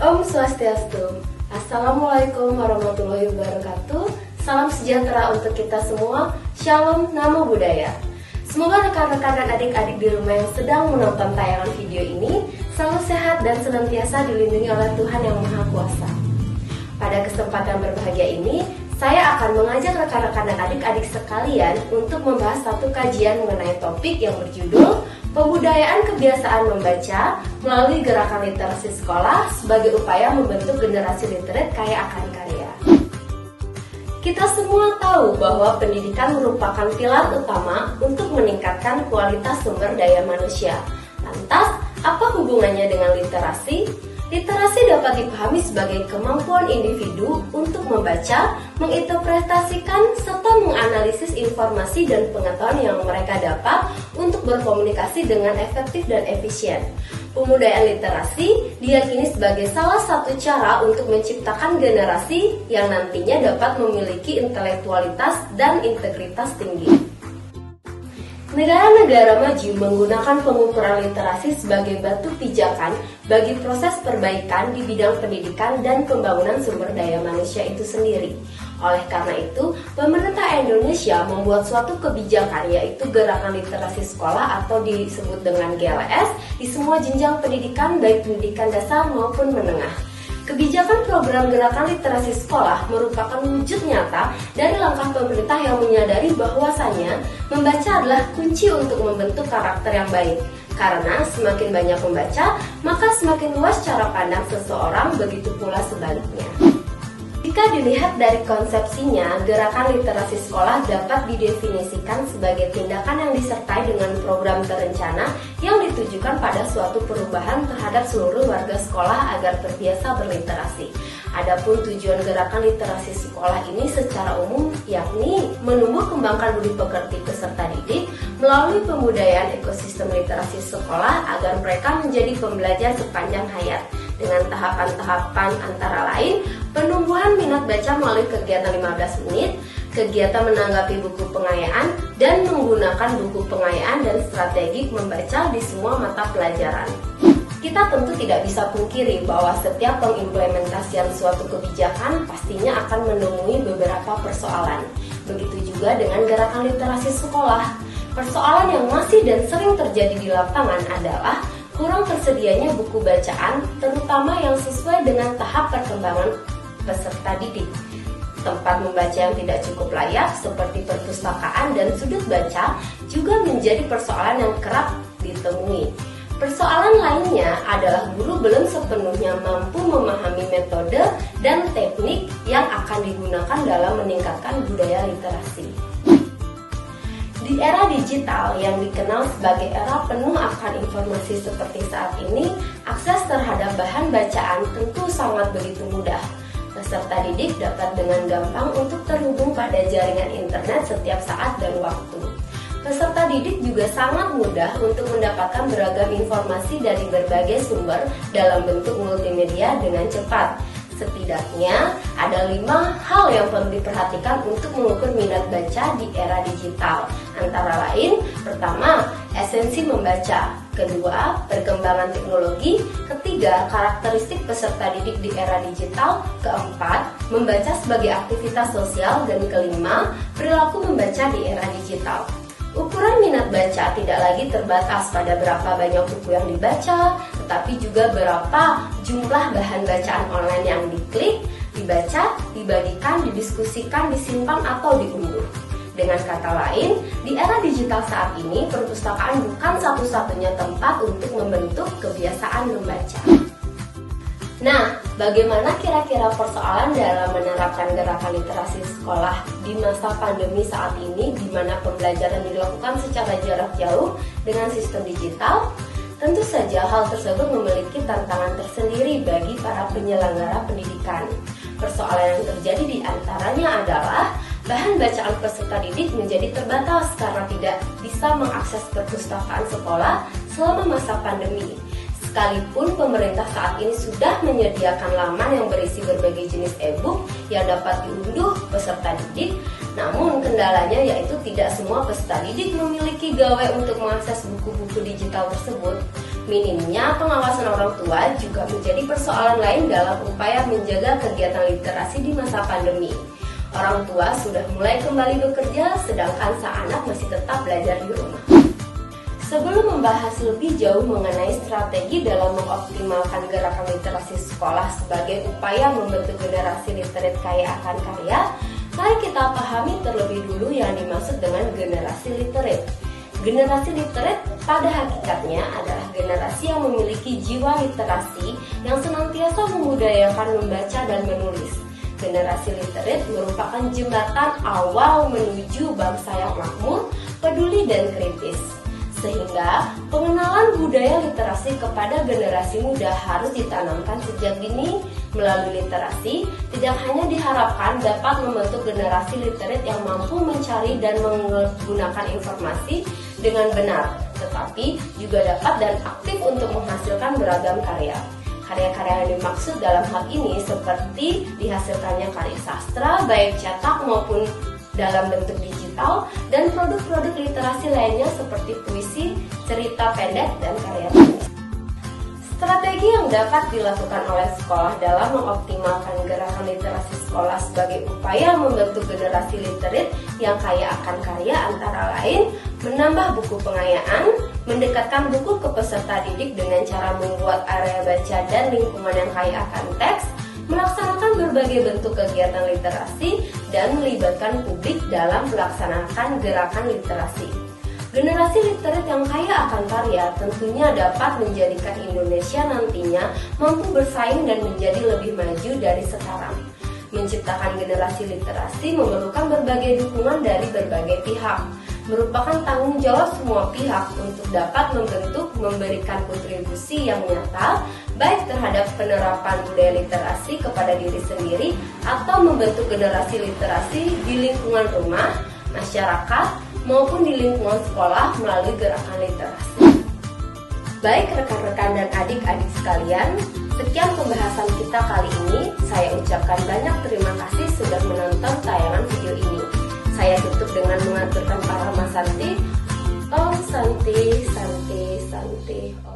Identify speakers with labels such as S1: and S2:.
S1: Om Swastiastu. Assalamualaikum warahmatullahi wabarakatuh. Salam sejahtera untuk kita semua. Shalom, Namo Buddhaya. Semoga rekan-rekan dan adik-adik di rumah yang sedang menonton tayangan video ini selalu sehat dan senantiasa dilindungi oleh Tuhan Yang Maha Kuasa. Pada kesempatan berbahagia ini, saya akan mengajak rekan-rekan dan adik-adik sekalian untuk membahas satu kajian mengenai topik yang berjudul Pembudayaan Kebiasaan Membaca melalui Gerakan Literasi Sekolah sebagai upaya membentuk generasi literate kaya akan karya. Kita semua tahu bahwa pendidikan merupakan pilar utama untuk meningkatkan kualitas sumber daya manusia. Lantas, apa hubungannya dengan literasi? Literasi dapat dipahami sebagai kemampuan individu untuk membaca, menginterpretasikan, serta menganalisis informasi dan pengetahuan yang mereka dapat untuk berkomunikasi dengan efektif dan efisien. Pembudayaan literasi diyakini sebagai salah satu cara untuk menciptakan generasi yang nantinya dapat memiliki intelektualitas dan integritas tinggi. Negara-negara maju menggunakan pengukuran literasi sebagai batu pijakan bagi proses perbaikan di bidang pendidikan dan pembangunan sumber daya manusia itu sendiri. Oleh karena itu, pemerintah Indonesia membuat suatu kebijakan yaitu Gerakan Literasi Sekolah atau disebut dengan GLS di semua jenjang pendidikan baik pendidikan dasar maupun menengah. Kebijakan program Gerakan Literasi Sekolah merupakan wujud nyata dari langkah pemerintah yang menyadari bahwasanya membaca adalah kunci untuk membentuk karakter yang baik. Karena semakin banyak membaca, maka semakin luas cara pandang seseorang, begitu pula sebaliknya. Jika dilihat dari konsepsinya, gerakan literasi sekolah dapat didefinisikan sebagai tindakan yang disertai dengan program terencana yang ditujukan pada suatu perubahan terhadap seluruh warga sekolah agar terbiasa berliterasi. Adapun tujuan gerakan literasi sekolah ini secara umum yakni menumbuh kembangkan budi pekerti peserta didik melalui pembudayaan ekosistem literasi sekolah agar mereka menjadi pembelajar sepanjang hayat. Dengan tahapan-tahapan antara lain penumbuhan minat baca melalui kegiatan 15 menit, kegiatan menanggapi buku pengayaan, dan menggunakan buku pengayaan dan strategi membaca di semua mata pelajaran. Kita tentu tidak bisa pungkiri bahwa setiap pengimplementasian suatu kebijakan pastinya akan menemui beberapa persoalan. Begitu juga dengan gerakan literasi sekolah. Persoalan yang masih dan sering terjadi di lapangan adalah kurang tersedianya buku bacaan, terutama yang sesuai dengan tahap perkembangan peserta didik. Tempat membaca yang tidak cukup layak seperti perpustakaan dan sudut baca juga menjadi persoalan yang kerap ditemui. Persoalan lainnya adalah guru belum sepenuhnya mampu memahami metode dan teknik yang akan digunakan dalam meningkatkan budaya literasi. Di era digital yang dikenal sebagai era penuh akan informasi seperti saat ini, akses terhadap bahan bacaan tentu sangat begitu mudah. Peserta didik dapat dengan gampang untuk terhubung pada jaringan internet setiap saat dan waktu. Peserta didik juga sangat mudah untuk mendapatkan beragam informasi dari berbagai sumber dalam bentuk multimedia dengan cepat. Setidaknya ada 5 hal yang perlu diperhatikan untuk mengukur minat baca di era digital. Antara lain, pertama, esensi membaca. Kedua, perkembangan teknologi. Ketiga, karakteristik peserta didik di era digital. Keempat, membaca sebagai aktivitas sosial. Dan kelima, perilaku membaca di era digital. Ukuran minat baca tidak lagi terbatas pada berapa banyak buku yang dibaca, tetapi juga berapa jumlah bahan bacaan online yang diklik, dibaca, dibagikan, didiskusikan, disimpan, atau diunduh. Dengan kata lain, di era digital saat ini, perpustakaan bukan satu-satunya tempat untuk membentuk kebiasaan membaca. Nah, bagaimana kira-kira persoalan dalam menerapkan gerakan literasi sekolah di masa pandemi saat ini di mana pembelajaran dilakukan secara jarak jauh dengan sistem digital? Tentu saja hal tersebut memiliki tantangan tersendiri bagi para penyelenggara pendidikan. Persoalan yang terjadi di antaranya adalah bahan bacaan peserta didik menjadi terbatas karena tidak bisa mengakses perpustakaan sekolah selama masa pandemi. Sekalipun pemerintah saat ini sudah menyediakan laman yang berisi berbagai jenis e-book yang dapat diunduh peserta didik, namun kendalanya yaitu tidak semua peserta didik memiliki gawai untuk mengakses buku-buku digital tersebut. Minimnya pengawasan orang tua juga menjadi persoalan lain dalam upaya menjaga kegiatan literasi di masa pandemi. Orang tua sudah mulai kembali bekerja, sedangkan sang anak masih tetap belajar di rumah. Sebelum membahas lebih jauh mengenai strategi dalam mengoptimalkan gerakan literasi sekolah sebagai upaya membentuk generasi literat kaya akan karya, mari kita pahami terlebih dulu yang dimaksud dengan generasi literat. Generasi literat pada hakikatnya adalah generasi yang memiliki jiwa literasi yang senantiasa membudayakan membaca dan menulis. Generasi literat merupakan jembatan awal menuju bangsa yang makmur, peduli, dan kritis. Sehingga pengenalan budaya literasi kepada generasi muda harus ditanamkan sejak dini. Melalui literasi, tidak hanya diharapkan dapat membentuk generasi literat yang mampu mencari dan menggunakan informasi dengan benar, tetapi juga dapat dan aktif untuk menghasilkan beragam karya. Karya-karya yang dimaksud dalam hal ini seperti dihasilkannya karya sastra, baik cetak maupun dalam bentuk digital, dan produk-produk literasi lainnya seperti puisi, cerita pendek, dan karya tulis. Strategi yang dapat dilakukan oleh sekolah dalam mengoptimalkan gerakan literasi sekolah sebagai upaya membentuk generasi literat yang kaya akan karya antara lain menambah buku pengayaan, mendekatkan buku ke peserta didik dengan cara membuat area baca dan lingkungan yang kaya akan teks, melaksanakan berbagai bentuk kegiatan literasi, dan melibatkan publik dalam melaksanakan gerakan literasi. Generasi literat yang kaya akan karya tentunya dapat menjadikan Indonesia nantinya mampu bersaing dan menjadi lebih maju dari sekarang. Menciptakan generasi literasi memerlukan berbagai dukungan dari berbagai pihak. Merupakan tanggung jawab semua pihak untuk dapat memberikan kontribusi yang nyata baik terhadap penerapan budaya literasi kepada diri sendiri atau membentuk generasi literasi di lingkungan rumah, masyarakat, maupun di lingkungan sekolah melalui gerakan literasi. Baik rekan-rekan dan adik-adik sekalian, sekian pembahasan kita kali ini. Saya ucapkan banyak terima kasih sudah menonton tayangan video ini. Saya tutup dengan mengaturkan para Santi. Om Santi, Santi, Santi.